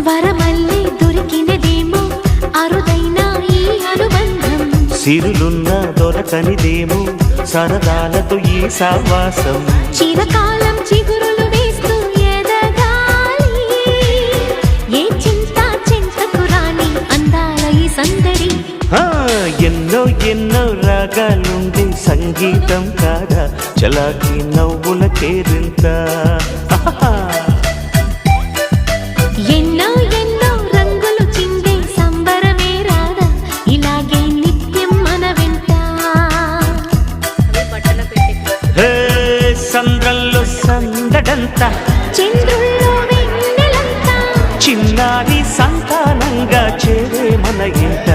వరమల్లే దొరికినదేమో అరుదైన ఈ అనుబంధం సిరులున్న దొరకనిదేమో సరదాలతో ఈ సావాసం చిరకాలం చిగురులు వేస్తూ ఎదగాలి ఏ చింత చింతకు రాని అందాల ఈ సందడి ఎన్నో ఎన్నో రాగాలుండే సంగీతం కాదా చలాకి నవ్వుల కేరింత ఎన్నో ఎన్నో రంగులు చిందే సంబరమే రాదా ఇలాగే నిత్యం మన వెంట సంద్రంలో సందడంతా చంద్రుల్లో వెన్నెలంతా చిన్నారి సంతానంగా చేరే మన ఇంట